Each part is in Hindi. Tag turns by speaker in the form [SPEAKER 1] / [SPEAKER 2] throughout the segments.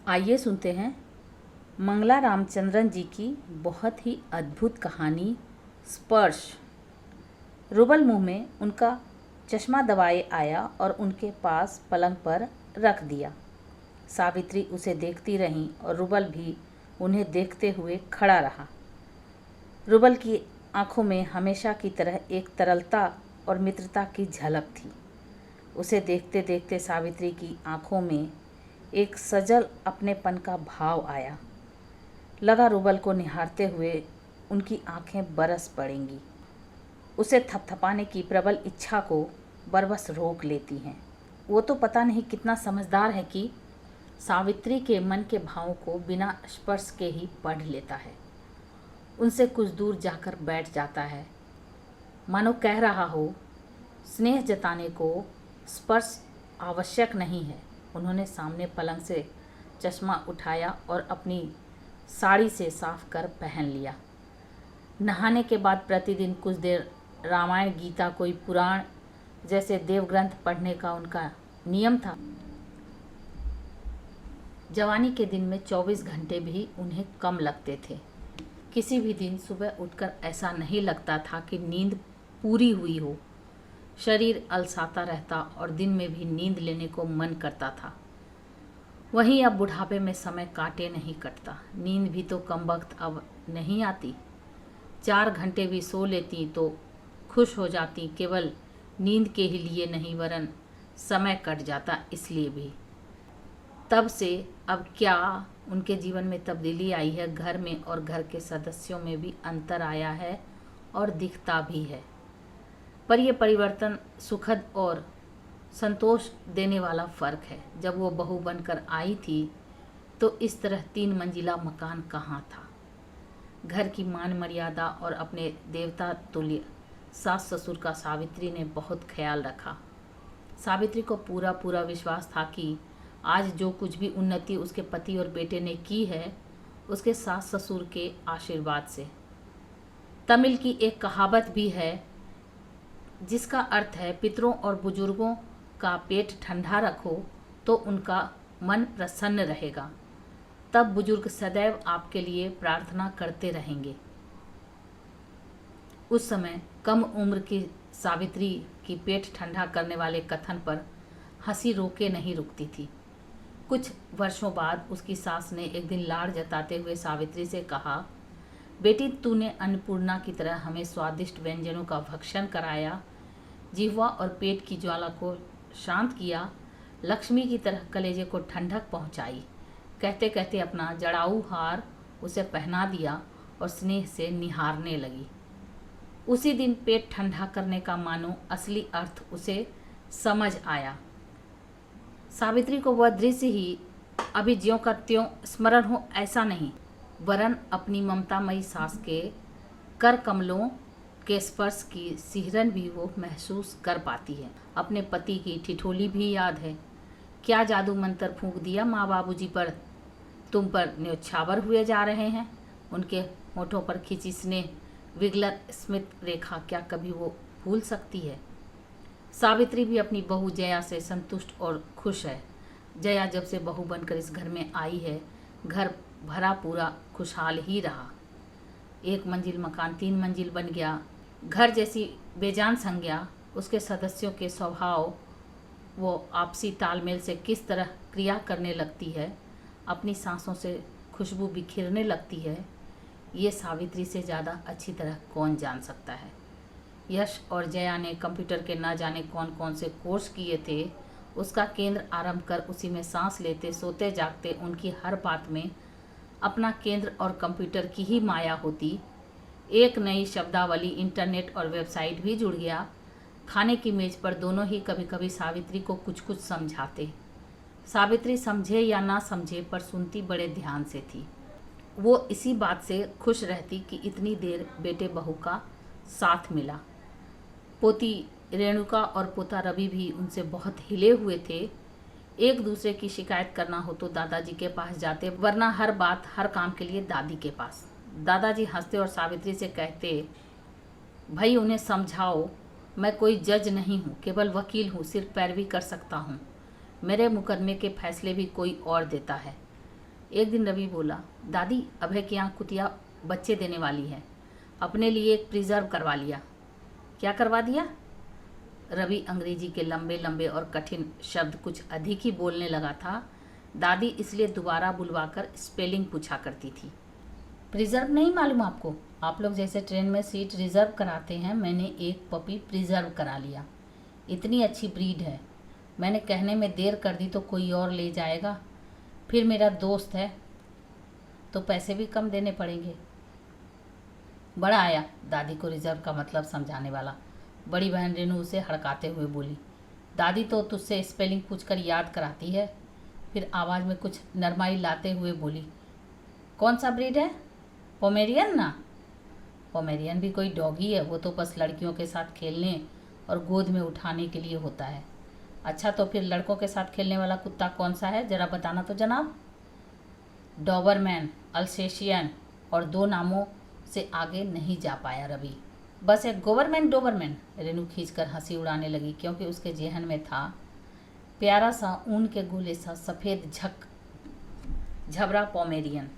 [SPEAKER 1] आइए सुनते हैं मंगला रामचंद्रन जी की बहुत ही अद्भुत कहानी स्पर्श। रुबल मुंह में उनका चश्मा दबाए आया और उनके पास पलंग पर रख दिया। सावित्री उसे देखती रहीं और रुबल भी उन्हें देखते हुए खड़ा रहा। रुबल की आंखों में हमेशा की तरह एक तरलता और मित्रता की झलक थी। उसे देखते देखते सावित्री की आंखों में एक सजल अपनेपन का भाव आया। लगा रुबल को निहारते हुए उनकी आंखें बरस पड़ेंगी। उसे थपथपाने की प्रबल इच्छा को बरबस रोक लेती हैं। वो तो पता नहीं कितना समझदार है कि सावित्री के मन के भावों को बिना स्पर्श के ही पढ़ लेता है। उनसे कुछ दूर जाकर बैठ जाता है, मानो कह रहा हो स्नेह जताने को स्पर्श आवश्यक नहीं है। उन्होंने सामने पलंग से चश्मा उठाया और अपनी साड़ी से साफ कर पहन लिया। नहाने के बाद प्रतिदिन कुछ देर रामायण गीता कोई पुराण जैसे देवग्रंथ पढ़ने का उनका नियम था। जवानी के दिन में 24 घंटे भी उन्हें कम लगते थे। किसी भी दिन सुबह उठकर ऐसा नहीं लगता था कि नींद पूरी हुई हो। शरीर अलसाता रहता और दिन में भी नींद लेने को मन करता था। वहीं अब बुढ़ापे में समय काटे नहीं कटता। नींद भी तो कम वक्त अब नहीं आती। 4 घंटे भी सो लेती तो खुश हो जाती। केवल नींद के ही लिए नहीं वरन समय कट जाता इसलिए भी। तब से अब क्या उनके जीवन में तब्दीली आई है। घर में और घर के सदस्यों में भी अंतर आया है और दिखता भी है। पर यह परिवर्तन सुखद और संतोष देने वाला फ़र्क है। जब वो बहू बनकर आई थी तो इस तरह 3 मंजिला मकान कहाँ था। घर की मान मर्यादा और अपने देवता तुल्य सास ससुर का सावित्री ने बहुत ख्याल रखा। सावित्री को पूरा पूरा विश्वास था कि आज जो कुछ भी उन्नति उसके पति और बेटे ने की है उसके सास ससुर के आशीर्वाद से। तमिल की एक कहावत भी है जिसका अर्थ है पितरों और बुजुर्गों का पेट ठंडा रखो तो उनका मन प्रसन्न रहेगा, तब बुजुर्ग सदैव आपके लिए प्रार्थना करते रहेंगे। उस समय कम उम्र की सावित्री की पेट ठंडा करने वाले कथन पर हंसी रोके नहीं रुकती थी। कुछ वर्षों बाद उसकी सास ने एक दिन लाड़ जताते हुए सावित्री से कहा, बेटी तूने अन्नपूर्णा की तरह हमें स्वादिष्ट व्यंजनों का भक्षण कराया, जिह्वा और पेट की ज्वाला को शांत किया, लक्ष्मी की तरह कलेजे को ठंडक पहुंचाई। कहते कहते अपना जड़ाऊ हार उसे पहना दिया और स्नेह से निहारने लगी। उसी दिन पेट ठंडा करने का मानो असली अर्थ उसे समझ आया। सावित्री को वह दृश्य ही अभी ज्यों का त्यों स्मरण हो ऐसा नहीं, वरन अपनी ममतामयी सास के कर कमलों के स्पर्श की सिहरन भी वो महसूस कर पाती है। अपने पति की ठिठोली भी याद है। क्या जादू मंत्र फूंक दिया माँ बाबूजी पर, तुम पर न्योछावर हुए जा रहे हैं। उनके होठों पर खिंची स्नेह विगलर स्मित रेखा क्या कभी वो भूल सकती है। सावित्री भी अपनी बहू जया से संतुष्ट और खुश है। जया जब से बहू बनकर इस घर में आई है, घर भरा पूरा खुशहाल ही रहा। 1 मंजिल मकान 3 मंजिल बन गया। घर जैसी बेजान संज्ञा उसके सदस्यों के स्वभाव वो आपसी तालमेल से किस तरह क्रिया करने लगती है, अपनी सांसों से खुशबू बिखेरने लगती है, ये सावित्री से ज़्यादा अच्छी तरह कौन जान सकता है। यश और जया ने कंप्यूटर के न जाने कौन कौन से कोर्स किए थे। उसका केंद्र आरंभ कर उसी में सांस लेते सोते जागते उनकी हर बात में अपना केंद्र और कंप्यूटर की ही माया होती। एक नई शब्दावली, इंटरनेट और वेबसाइट भी जुड़ गया। खाने की मेज पर दोनों ही कभी कभी सावित्री को कुछ कुछ समझाते। सावित्री समझे या ना समझे पर सुनती बड़े ध्यान से थी। वो इसी बात से खुश रहती कि इतनी देर बेटे बहू का साथ मिला। पोती रेणुका और पोता रवि भी उनसे बहुत हिले हुए थे। एक दूसरे की शिकायत करना हो तो दादाजी के पास जाते, वरना हर बात हर काम के लिए दादी के पास। दादाजी हंसते और सावित्री से कहते, भाई उन्हें समझाओ, मैं कोई जज नहीं हूँ, केवल वकील हूँ, सिर्फ पैरवी कर सकता हूँ। मेरे मुकदमे के फैसले भी कोई और देता है। एक दिन रवि बोला, दादी अभय की यहाँ कुतिया बच्चे देने वाली है, अपने लिए एक प्रिजर्व करवा लिया। क्या करवा दिया? रवि अंग्रेजी के लंबे लंबे और कठिन शब्द कुछ अधिक ही बोलने लगा था। दादी इसलिए दोबारा बुलवाकर स्पेलिंग पूछा करती थी। प्रिजर्व नहीं मालूम आपको? आप लोग जैसे ट्रेन में सीट रिजर्व कराते हैं, मैंने एक पपी प्रिजर्व करा लिया। इतनी अच्छी ब्रीड है, मैंने कहने में देर कर दी तो कोई और ले जाएगा, फिर मेरा दोस्त है तो पैसे भी कम देने पड़ेंगे। बड़ा आया दादी को रिजर्व का मतलब समझाने वाला। बड़ी बहन रेनू उसे हड़काते हुए बोली, दादी तो तुझसे स्पेलिंग पूछकर याद कराती है। फिर आवाज़ में कुछ नरमाई लाते हुए बोली, कौन सा ब्रीड है? पोमेरियन ना? पोमेरियन भी कोई डॉगी है, वो तो बस लड़कियों के साथ खेलने और गोद में उठाने के लिए होता है। अच्छा तो फिर लड़कों के साथ खेलने वाला कुत्ता कौन सा है, ज़रा बताना तो जनाब। डॉबरमैन, अल्सेशियन और 2 नामों से आगे नहीं जा पाया रवि। बस एक गवर्नमेंट डोबरमैन। रेनू खींचकर हंसी उड़ाने लगी, क्योंकि उसके जेहन में था प्यारा सा ऊन के गोले सा सफ़ेद झबरा पोमेरियन।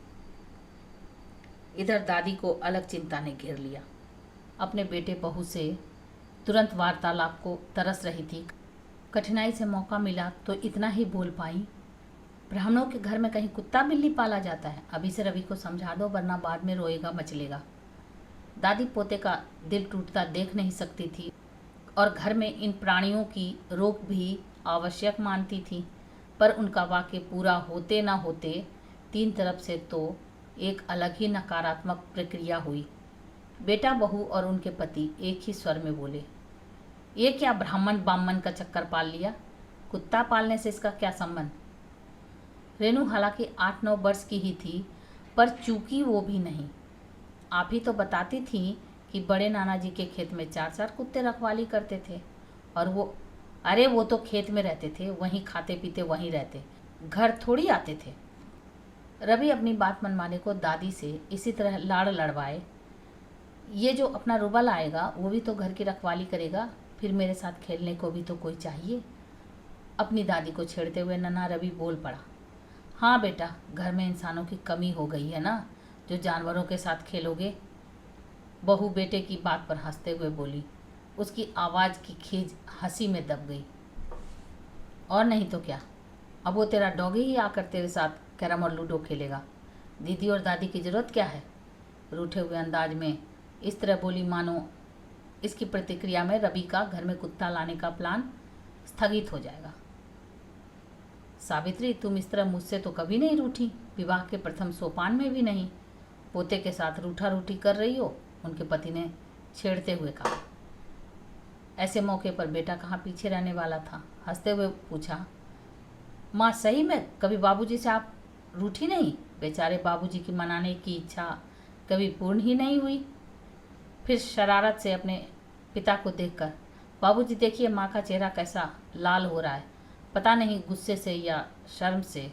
[SPEAKER 1] इधर दादी को अलग चिंता ने घेर लिया। अपने बेटे बहू से तुरंत वार्तालाप को तरस रही थी। कठिनाई से मौका मिला तो इतना ही बोल पाई, ब्राह्मणों के घर में कहीं कुत्ता बिल्ली पाला जाता है? अभी से रवि को समझा दो, वरना बाद में रोएगा मचलेगा। दादी पोते का दिल टूटता देख नहीं सकती थी और घर में इन प्राणियों की रोक भी आवश्यक मानती थी, पर उनका वाक्य पूरा होते ना होते 3 तरफ से तो एक अलग ही नकारात्मक प्रक्रिया हुई। बेटा, बहू और उनके पति एक ही स्वर में बोले, ये क्या ब्राह्मण बामन का चक्कर पाल लिया? कुत्ता पालने से इसका क्या संबंध? रेनू हालांकि 8-9 वर्ष की ही थी, पर चूकी वो भी नहीं। आप ही तो बताती थी कि बड़े नाना जी के खेत में 4-4 कुत्ते रखवाली करते थे, और वो, अरे वो तो खेत में रहते थे, वहीं खाते पीते वहीं रहते, घर थोड़ी आते थे। रवि अपनी बात मनवाने को दादी से इसी तरह लाड़ लड़वाए, ये जो अपना रुबल आएगा वो भी तो घर की रखवाली करेगा, फिर मेरे साथ खेलने को भी तो कोई चाहिए। अपनी दादी को छेड़ते हुए नन्हा रवि बोल पड़ा, हाँ बेटा, घर में इंसानों की कमी हो गई है ना, जो जानवरों के साथ खेलोगे। बहू बेटे की बात पर हंसते हुए बोली। उसकी आवाज़ की खींच हंसी में दब गई। और नहीं तो क्या, अब वो तेरा डॉगी ही आकर तेरे साथ कैरम और लूडो खेलेगा। दीदी और दादी की ज़रूरत क्या है? रूठे हुए अंदाज में इस तरह बोली मानो इसकी प्रतिक्रिया में रवि का घर में कुत्ता लाने का प्लान स्थगित हो जाएगा। सावित्री, तुम इस तरह मुझसे तो कभी नहीं रूठी, विवाह के प्रथम सोपान में भी नहीं। पोते के साथ रूठा रूठी कर रही हो, उनके पति ने छेड़ते हुए कहा। ऐसे मौके पर बेटा कहाँ पीछे रहने वाला था। हंसते हुए पूछा, माँ सही में कभी बाबूजी से आप रूठी नहीं? बेचारे बाबूजी की मनाने की इच्छा कभी पूर्ण ही नहीं हुई। फिर शरारत से अपने पिता को देखकर, बाबूजी देखिए माँ का चेहरा कैसा लाल हो रहा है, पता नहीं गुस्से से या शर्म से,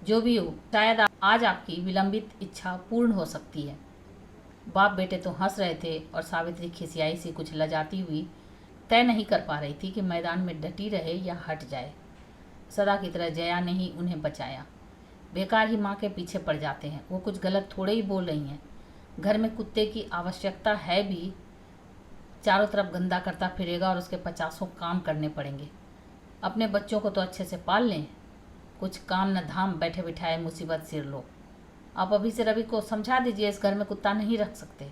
[SPEAKER 1] जो भी हो, शायद आज आपकी विलंबित इच्छा पूर्ण हो सकती है। बाप बेटे तो हंस रहे थे और सावित्री खिसियाई सी कुछ लजाती हुई तय नहीं कर पा रही थी कि मैदान में डटी रहे या हट जाए। सदा की तरह जया ने ही उन्हें बचाया। बेकार ही माँ के पीछे पड़ जाते हैं, वो कुछ गलत थोड़े ही बोल रही हैं। घर में कुत्ते की आवश्यकता है भी, चारों तरफ गंदा करता फिरेगा और उसके 50 काम करने पड़ेंगे। अपने बच्चों को तो अच्छे से पाल लें, कुछ काम न धाम, बैठे बिठाए मुसीबत सिर लो। आप अभी से रवि को समझा दीजिए, इस घर में कुत्ता नहीं रख सकते।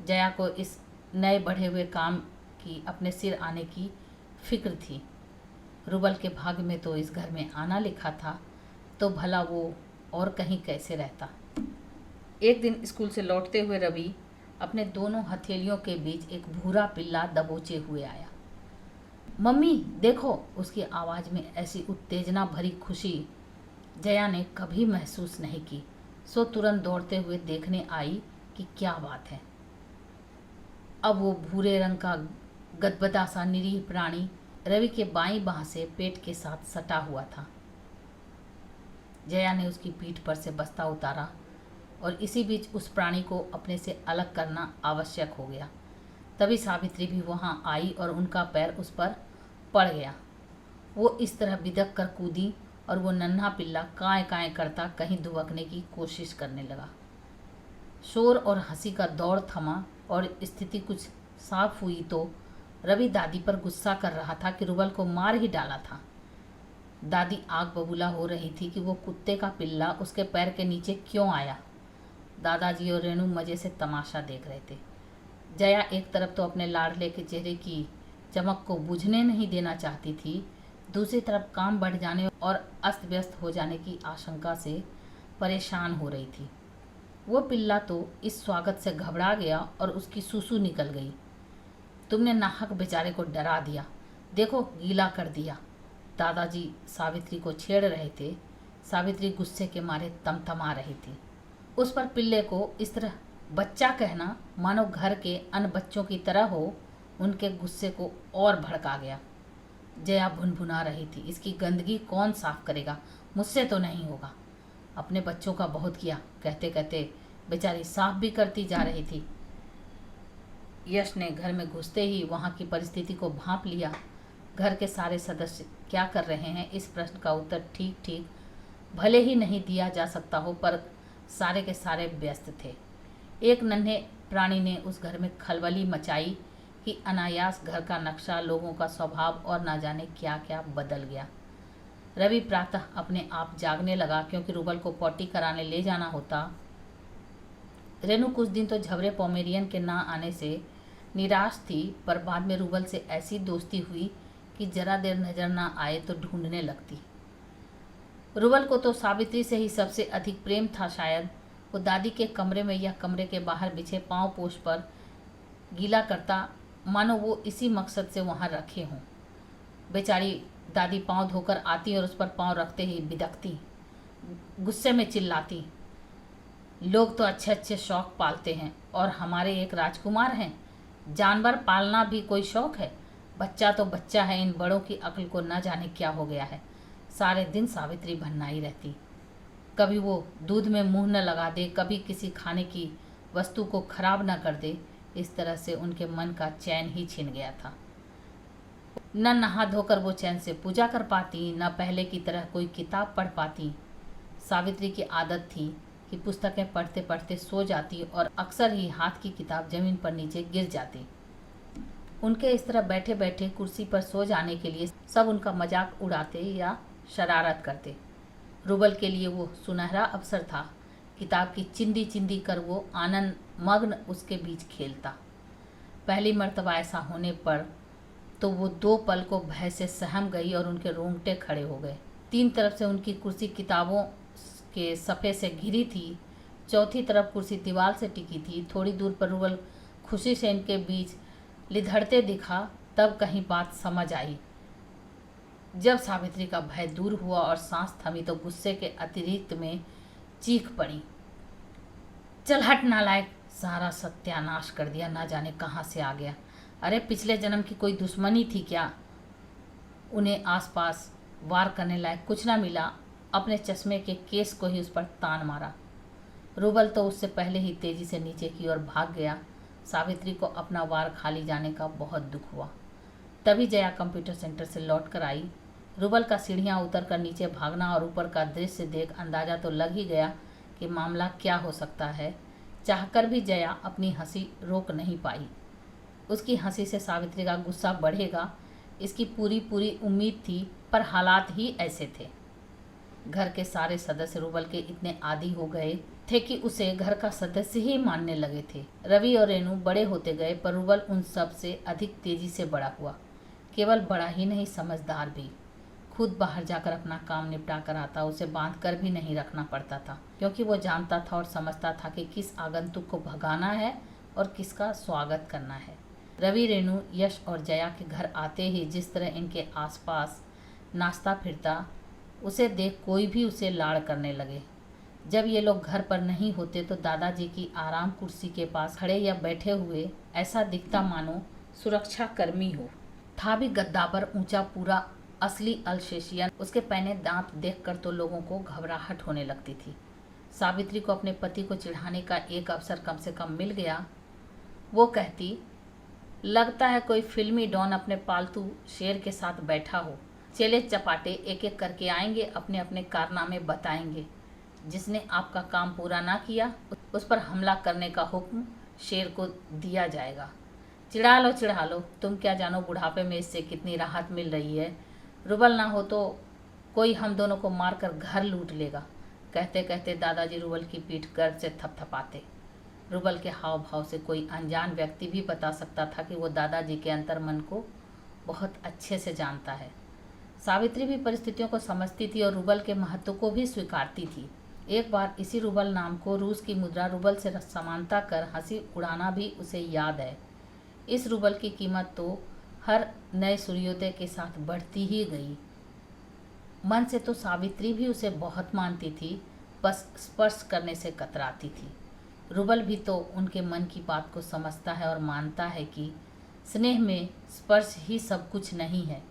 [SPEAKER 1] जया को इस नए बढ़े हुए काम की अपने सिर आने की फिक्र थी। रुबल के भाग्य में तो इस घर में आना लिखा था, तो भला वो और कहीं कैसे रहता। एक दिन स्कूल से लौटते हुए रवि अपने दोनों हथेलियों के बीच एक भूरा पिल्ला दबोचे हुए आया। मम्मी देखो, उसकी आवाज़ में ऐसी उत्तेजना भरी खुशी जया ने कभी महसूस नहीं की, सो तुरंत दौड़ते हुए देखने आई कि क्या बात है। अब वो भूरे रंग का गदगदा सा निरीह प्राणी रवि के बाईं बाह से पेट के साथ सटा हुआ था। जया ने उसकी पीठ पर से बस्ता उतारा और इसी बीच उस प्राणी को अपने से अलग करना आवश्यक हो गया। तभी सावित्री भी वहाँ आई और उनका पैर उस पर पड़ गया। वो इस तरह बिदक कर कूदी और वो नन्हा पिल्ला काएं काएं करता कहीं दुबकने की कोशिश करने लगा। शोर और हंसी का दौर थमा और स्थिति कुछ साफ हुई तो रवि दादी पर गुस्सा कर रहा था कि रुबल को मार ही डाला था। दादी आग बबूला हो रही थी कि वो कुत्ते का पिल्ला उसके पैर के नीचे क्यों आया। दादाजी और रेणु मज़े से तमाशा देख रहे थे। जया एक तरफ तो अपने लाडले के चेहरे की चमक को बुझने नहीं देना चाहती थी, दूसरी तरफ काम बढ़ जाने और अस्त व्यस्त हो जाने की आशंका से परेशान हो रही थी। वो पिल्ला तो इस स्वागत से घबरा गया और उसकी सूसू निकल गई। तुमने नाहक बेचारे को डरा दिया, देखो गीला कर दिया। दादाजी सावित्री को छेड़ रहे थे। सावित्री गुस्से के मारे तमतमा रही थी। उस पर पिल्ले को इस तरह बच्चा कहना मानो घर के अन्य बच्चों की तरह हो, उनके गुस्से को और भड़का गया। जया भुनभुना रही थी, इसकी गंदगी कौन साफ करेगा, मुझसे तो नहीं होगा। अपने बच्चों का बहुत किया, कहते कहते बेचारी साफ भी करती जा रही थी। यश ने घर में घुसते ही वहाँ की परिस्थिति को भांप लिया। घर के सारे सदस्य क्या कर रहे हैं, इस प्रश्न का उत्तर ठीक ठीक भले ही नहीं दिया जा सकता हो, पर सारे के सारे व्यस्त थे। एक नन्हे प्राणी ने उस घर में खलबली मचाई कि अनायास घर का नक्शा, लोगों का स्वभाव और ना जाने क्या क्या बदल गया। रवि प्रातः अपने आप जागने लगा क्योंकि रुबल को पॉटी कराने ले जाना होता। रेणु कुछ दिन तो झबरे पोमेरियन के ना आने से निराश थी, पर बाद में रुबल से ऐसी दोस्ती हुई कि जरा देर नजर ना आए तो ढूंढने लगती। रुबल को तो सावित्री से ही सबसे अधिक प्रेम था शायद। वो दादी के कमरे में या कमरे के बाहर बिछे पांव पोछ पर गीला करता, मानो वो इसी मकसद से वहाँ रखे हों। बेचारी दादी पांव धोकर आती और उस पर पांव रखते ही बिदकती, गुस्से में चिल्लाती, लोग तो अच्छे अच्छे शौक पालते हैं और हमारे एक राजकुमार हैं, जानवर पालना भी कोई शौक है? बच्चा तो बच्चा है, इन बड़ों की अक्ल को न जाने क्या हो गया है। सारे दिन सावित्री भन्नाई रहती, कभी वो दूध में मुंह न लगा दे, कभी किसी खाने की वस्तु को खराब न कर दे। इस तरह से उनके मन का चैन ही छिन गया था। न नहा धोकर वो चैन से पूजा कर पाती, न पहले की तरह कोई किताब पढ़ पाती। सावित्री की आदत थी कि पुस्तकें पढ़ते पढ़ते सो जाती और अक्सर ही हाथ की किताब जमीन पर नीचे गिर जाती। उनके इस तरह बैठे बैठे कुर्सी पर सो जाने के लिए सब उनका मजाक उड़ाते या शरारत करते। रुबल के लिए वो सुनहरा अवसर था। किताब की चिंदी चिंदी कर वो आनंद मग्न उसके बीच खेलता। पहली मर्तबा ऐसा होने पर तो वो 2 पल को भय से सहम गई और उनके रोंगटे खड़े हो गए। 3 तरफ से उनकी कुर्सी किताबों के सफ़े से घिरी थी, चौथी तरफ कुर्सी दीवार से टिकी थी। थोड़ी दूर पर रुबल खुशी से इनके बीच लिधड़ते दिखा, तब कहीं बात समझ आई। जब सावित्री का भय दूर हुआ और सांस थमी तो गुस्से के अतिरिक्त में चीख पड़ी, चल हट नालायक, सारा सत्यानाश कर दिया, ना जाने कहाँ से आ गया। अरे पिछले जन्म की कोई दुश्मनी थी क्या? उन्हें आसपास वार करने लायक कुछ ना मिला। अपने चश्मे के केस को ही उस पर तान मारा। रुबल तो उससे पहले ही तेजी से नीचे की ओर भाग गया। सावित्री को अपना वार खाली जाने का बहुत दुख हुआ। तभी जया कंप्यूटर सेंटर से लौट कर आई। रुबल का सीढ़ियाँ उतर कर नीचे भागना और ऊपर का दृश्य देख अंदाजा तो लग ही गया कि मामला क्या हो सकता है। चाहकर भी जया अपनी हंसी रोक नहीं पाई। उसकी हंसी से सावित्री का गुस्सा बढ़ेगा, इसकी पूरी पूरी उम्मीद थी, पर हालात ही ऐसे थे। घर के सारे सदस्य रुबल के इतने आदी हो गए थे कि उसे घर का सदस्य ही मानने लगे थे। रवि और रेणु बड़े होते गए, पर रुबल उन सब से अधिक तेजी से बड़ा हुआ। केवल बड़ा ही नहीं, समझदार भी। खुद बाहर जाकर अपना काम निपटा कर आता, उसे बांध कर भी नहीं रखना पड़ता था, क्योंकि वो जानता था और समझता था कि किस आगंतुक को भगाना है और किसका स्वागत करना है। रवि, रेणु, यश और जया के घर आते ही जिस तरह इनके आसपास नाचता फिरता, उसे देख कोई भी उसे लाड़ करने लगे। जब ये लोग घर पर नहीं होते तो दादाजी की आराम कुर्सी के पास खड़े या बैठे हुए ऐसा दिखता मानो सुरक्षा कर्मी हो। था भी गद्दा पर ऊंचा, पूरा असली अल्सेशियन। उसके पहने दांत देखकर तो लोगों को घबराहट होने लगती थी। सावित्री को अपने पति को चिढ़ाने का एक अवसर कम से कम मिल गया। वो कहती, लगता है कोई फिल्मी डॉन अपने पालतू शेर के साथ बैठा हो। चेले चपाटे एक एक करके आएंगे, अपने अपने कारनामे बताएंगे। जिसने आपका काम पूरा ना किया उस पर हमला करने का हुक्म शेर को दिया जाएगा। चिढ़ा लो, तुम क्या जानो बुढ़ापे में इससे कितनी राहत मिल रही है। रुबल ना हो तो कोई हम दोनों को मारकर घर लूट लेगा। कहते कहते दादाजी रुबल की पीठ गर्व से थपथपाते। रुबल के हाव भाव से कोई अनजान व्यक्ति भी बता सकता था कि वो दादाजी के अंतर्मन को बहुत अच्छे से जानता है। सावित्री भी परिस्थितियों को समझती थी और रुबल के महत्व को भी स्वीकारती थी। एक बार इसी रुबल नाम को रूस की मुद्रा रुबल से समानता कर हंसी उड़ाना भी उसे याद है। इस रुबल की कीमत तो हर नए सूर्योदय के साथ बढ़ती ही गई। मन से तो सावित्री भी उसे बहुत मानती थी, बस स्पर्श करने से कतराती थी। रुबल भी तो उनके मन की बात को समझता है और मानता है कि स्नेह में स्पर्श ही सब कुछ नहीं है।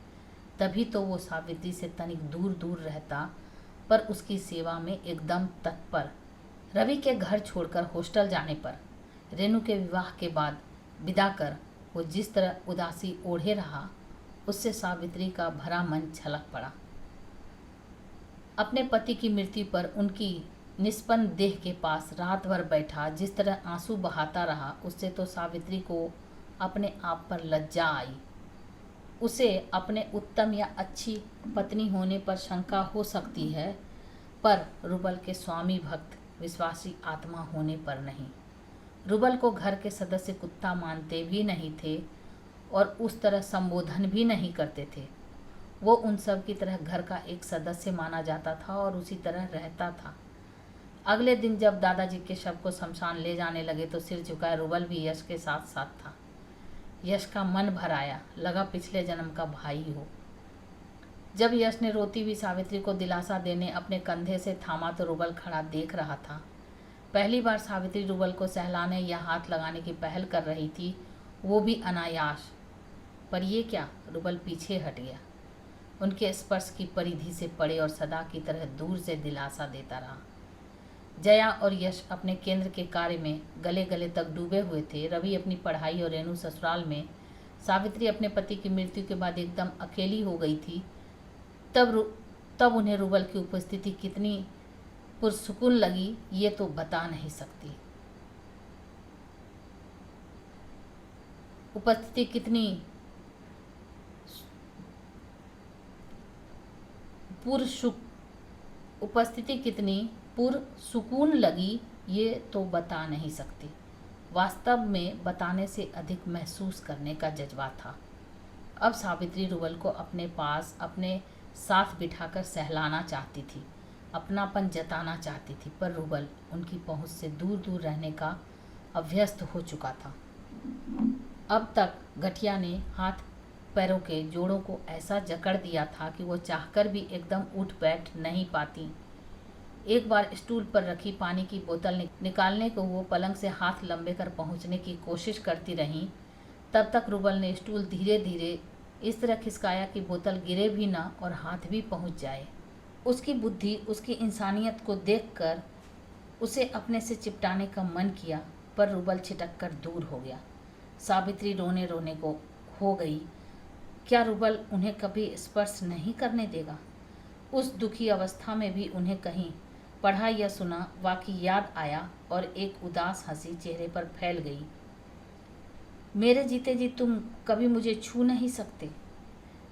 [SPEAKER 1] तभी तो वो सावित्री से तनिक दूर दूर रहता, पर उसकी सेवा में एकदम तत्पर। रवि के घर छोड़कर हॉस्टल जाने पर, रेणु के विवाह के बाद विदा कर वो जिस तरह उदासी ओढ़े रहा, उससे सावित्री का भरा मन छलक पड़ा। अपने पति की मृत्यु पर उनकी निष्पन्न देह के पास रात भर बैठा जिस तरह आंसू बहाता रहा, उससे तो सावित्री को अपने आप पर लज्जा आई। उसे अपने उत्तम या अच्छी पत्नी होने पर शंका हो सकती है, पर रुबल के स्वामी भक्त विश्वासी आत्मा होने पर नहीं। रुबल को घर के सदस्य कुत्ता मानते भी नहीं थे और उस तरह संबोधन भी नहीं करते थे। वो उन सब की तरह घर का एक सदस्य माना जाता था और उसी तरह रहता था। अगले दिन जब दादाजी के शव को शमशान ले जाने लगे तो सिर झुकाए रुबल भी यश के साथ साथ था। यश का मन भर आया, लगा पिछले जन्म का भाई हो। जब यश ने रोती हुई सावित्री को दिलासा देने अपने कंधे से थामा तो रुबल खड़ा देख रहा था। पहली बार सावित्री रुबल को सहलाने या हाथ लगाने की पहल कर रही थी, वो भी अनायास। पर ये क्या, रुबल पीछे हट गया। उनके स्पर्श की परिधि से पड़े और सदा की तरह दूर से दिलासा देता रहा। जया और यश अपने केंद्र के कार्य में गले गले तक डूबे हुए थे। रवि अपनी पढ़ाई और रेणु ससुराल में। सावित्री अपने पति की मृत्यु के बाद एकदम अकेली हो गई थी। तब उन्हें रुबल की उपस्थिति कितनी पुरसुकून लगी, ये तो बता नहीं सकती। उपस्थिति कितनी पुरसुकून लगी, ये तो बता नहीं सकती। वास्तव में बताने से अधिक महसूस करने का जज्बा था। अब सावित्री रुबल को अपने पास अपने साथ बिठाकर सहलाना चाहती थी, अपनापन जताना चाहती थी, पर रुबल उनकी पहुंच से दूर दूर रहने का अभ्यस्त हो चुका था। अब तक गठिया ने हाथ पैरों के जोड़ों को ऐसा जकड़ दिया था कि वो चाहकर भी एकदम उठ बैठ नहीं पाती। एक बार स्टूल पर रखी पानी की बोतल निकालने को वो पलंग से हाथ लंबे कर पहुंचने की कोशिश करती रहीं। तब तक रुबल ने स्टूल धीरे धीरे इस तरह खिसकाया कि बोतल गिरे भी ना और हाथ भी पहुंच जाए। उसकी बुद्धि, उसकी इंसानियत को देखकर उसे अपने से चिपटाने का मन किया, पर रुबल छिटक कर दूर हो गया। सावित्री रोने रोने को हो गई। क्या रुबल उन्हें कभी स्पर्श नहीं करने देगा? उस दुखी अवस्था में भी उन्हें कहीं पढ़ा या सुना वाकई याद आया और एक उदास हंसी चेहरे पर फैल गई। मेरे जीते जी तुम कभी मुझे छू नहीं सकते।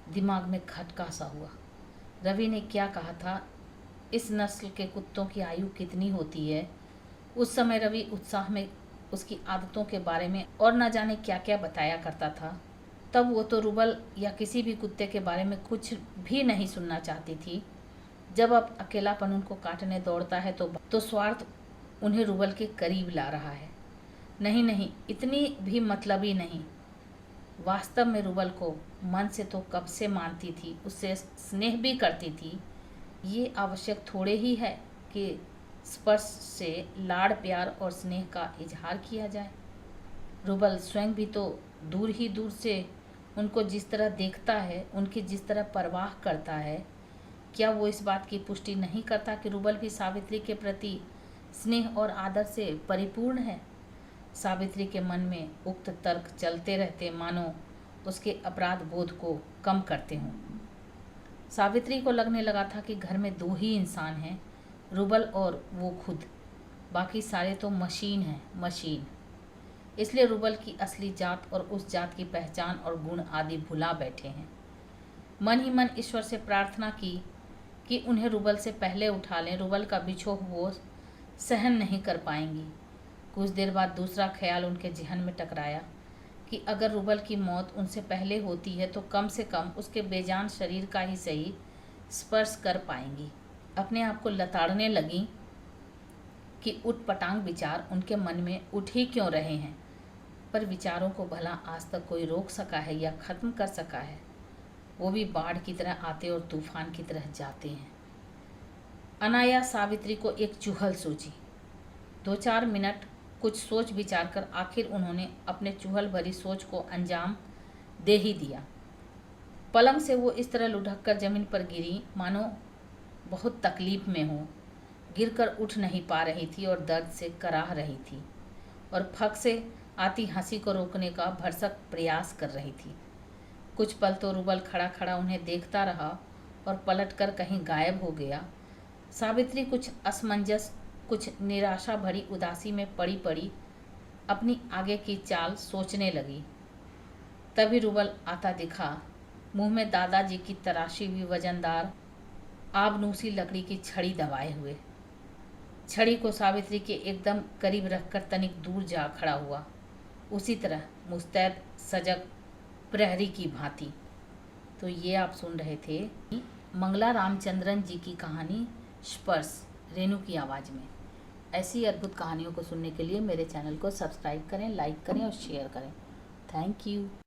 [SPEAKER 1] दिमाग में खटका सा हुआ। रवि ने क्या कहा था, इस नस्ल के कुत्तों की आयु कितनी होती है? उस समय रवि उत्साह में उसकी आदतों के बारे में और न जाने क्या क्या बताया करता था। तब वो तो रुबल या किसी भी कुत्ते के बारे में कुछ भी नहीं सुनना चाहती थी। जब अब अकेलापन उनको काटने दौड़ता है तो स्वार्थ उन्हें रुबल के करीब ला रहा है। नहीं, इतनी भी मतलबी नहीं। वास्तव में रुबल को मन से तो कब से मानती थी, उससे स्नेह भी करती थी। ये आवश्यक थोड़े ही है कि स्पर्श से लाड़ प्यार और स्नेह का इजहार किया जाए। रुबल स्वयं भी तो दूर ही दूर से उनको जिस तरह देखता है, उनकी जिस तरह परवाह करता है, क्या वो इस बात की पुष्टि नहीं करता कि रुबल भी सावित्री के प्रति स्नेह और आदर से परिपूर्ण है? सावित्री के मन में उक्त तर्क चलते रहते मानो उसके अपराध बोध को कम करते हों। सावित्री को लगने लगा था कि घर में दो ही इंसान हैं, रुबल और वो खुद। बाकी सारे तो मशीन हैं, मशीन। इसलिए रुबल की असली जात और उस जात की पहचान और गुण आदि भुला बैठे हैं। मन ही मन ईश्वर से प्रार्थना की कि उन्हें रुबल से पहले उठा लें। रुबल का बिछोह वो सहन नहीं कर पाएंगी। कुछ देर बाद दूसरा ख्याल उनके जहन में टकराया कि अगर रुबल की मौत उनसे पहले होती है तो कम से कम उसके बेजान शरीर का ही सही स्पर्श कर पाएंगी। अपने आप को लताड़ने लगी कि उटपटांग विचार उनके मन में उठ ही क्यों रहे हैं, पर विचारों को भला आज तक कोई रोक सका है या ख़त्म कर सका है? वो भी बाढ़ की तरह आते और तूफान की तरह जाते हैं। अनायास सावित्री को एक चुहल सूझी। 2-4 मिनट कुछ सोच विचार कर आखिर उन्होंने अपने चुहल भरी सोच को अंजाम दे ही दिया। पलंग से वो इस तरह लुढ़क कर जमीन पर गिरी मानो बहुत तकलीफ में हो। गिरकर उठ नहीं पा रही थी और दर्द से कराह रही थी और फक से आती हंसी को रोकने का भरसक प्रयास कर रही थी। कुछ पल तो रुबल खड़ा खड़ा उन्हें देखता रहा और पलटकर कहीं गायब हो गया। सावित्री कुछ असमंजस, कुछ निराशा भरी उदासी में पड़ी पड़ी अपनी आगे की चाल सोचने लगी। तभी रुबल आता दिखा, मुंह में दादाजी की तराशी हुई वजनदार आबनूसी लकड़ी की छड़ी दबाए हुए। छड़ी को सावित्री के एकदम करीब रखकर तनिक दूर जा खड़ा हुआ, उसी तरह मुस्तैद सजग प्रहरी की भांति। तो ये आप सुन रहे थे मंगला रामचंद्रन जी की कहानी स्पर्श, रेणु की आवाज़ में। ऐसी अद्भुत कहानियों को सुनने के लिए मेरे चैनल को सब्सक्राइब करें, लाइक करें और शेयर करें। Thank you.